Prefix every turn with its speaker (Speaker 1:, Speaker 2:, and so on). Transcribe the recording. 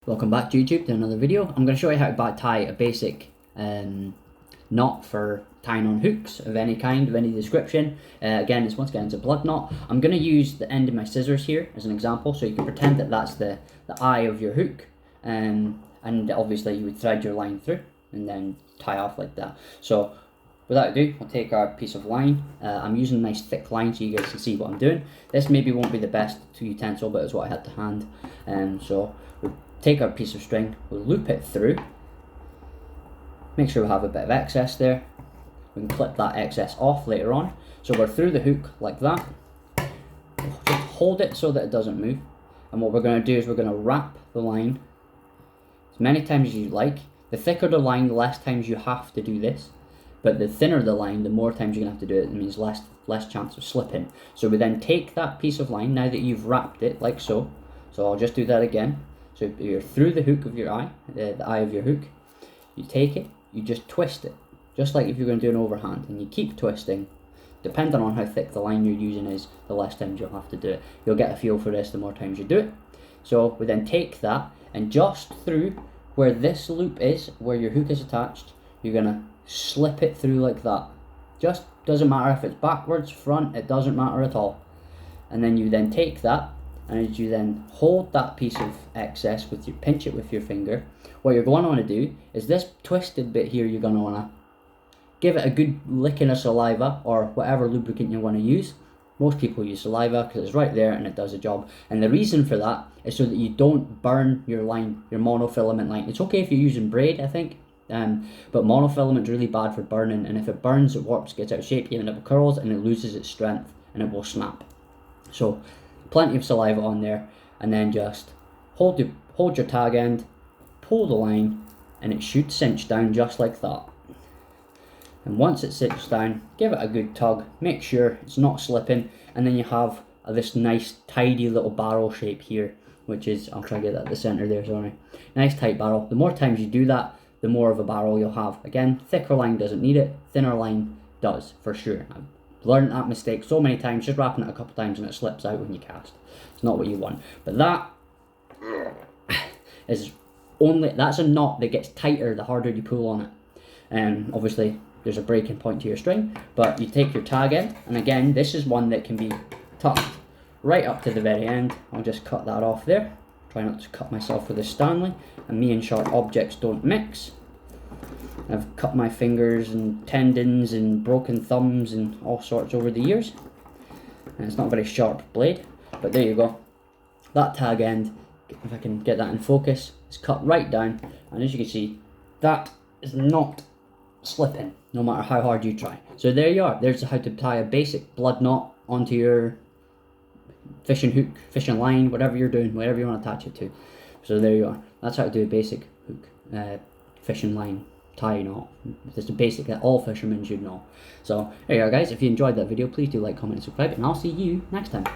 Speaker 1: Welcome back to YouTube to another video. I'm going to show you how to tie a basic knot for tying on hooks of any kind, of any description. Again, it's a blood knot. I'm going to use the end of my scissors here as an example, so you can pretend that that's the eye of your hook, and obviously you would thread your line through and then tie off like that. So without ado, we'll take our piece of line. I'm using a nice thick line so you guys can see what I'm doing. This maybe won't be the best utensil, but it's what I had to hand. So we'll take our piece of string, we'll loop it through, make sure we have a bit of excess there. We can clip that excess off later on. So we're through the hook like that. We'll just hold it so that it doesn't move. And what we're going to do is we're going to wrap the line as many times as you like. The thicker the line, the less times you have to do this. But the thinner the line, the more times you're going to have to do it. It means less chance of slipping. So we then take that piece of line, now that you've wrapped it, like so. So I'll just do that again. So you're through the hook of your eye, the eye of your hook. You take it, you just twist it. Just like if you're going to do an overhand. And you keep twisting. Depending on how thick the line you're using is, the less times you'll have to do it. You'll get a feel for this the more times you do it. So we then take that, and just through where this loop is, where your hook is attached, you're going to slip it through like that. Just doesn't matter if it's backwards, front, it doesn't matter at all. And then you then take that, and as you then hold that piece of excess with your, pinch it with your finger, what you're going to want to do is this twisted bit here, you're going to want to give it a good licking of saliva or whatever lubricant you want to use. Most people use saliva because it's right there and it does the job. And the reason for that is so that you don't burn your line, your monofilament line. It's okay if you're using braid, I think. But monofilament is really bad for burning, and if it burns, it warps, gets out of shape, you end up curls, and it loses its strength and it will snap. So plenty of saliva on there, and then just hold your tag end, pull the line, and it should cinch down just like that. And once it cinches down, give it a good tug, make sure it's not slipping, and then you have this nice tidy little barrel shape here, which is, I'll try to get that at the center there, sorry. Nice tight barrel. The more times you do that, the more of a barrel you'll have. Again, thicker line doesn't need it, thinner line does, for sure. I've learned that mistake so many times, just wrapping it a couple times and it slips out when you cast. It's not what you want. But that is that's a knot that gets tighter the harder you pull on it. And obviously there's a breaking point to your string, but you take your tag in, and again, this is one that can be tucked right up to the very end. I'll just cut that off there. Try not to cut myself with a Stanley, and me and sharp objects don't mix. I've cut my fingers and tendons and broken thumbs and all sorts over the years, and it's not a very sharp blade, but there you go. That tag end, if I can get that in focus, is cut right down, and as you can see, that is not slipping no matter how hard you try. So there you are. There's how to tie a basic blood knot onto your fishing hook, fishing line, whatever you're doing, whatever you want to attach it to. So there you are. That's how to do a basic hook, fishing line tie knot. It's the basic that all fishermen should know. So there you are, guys. If you enjoyed that video, please do like, comment, and subscribe, and I'll see you next time.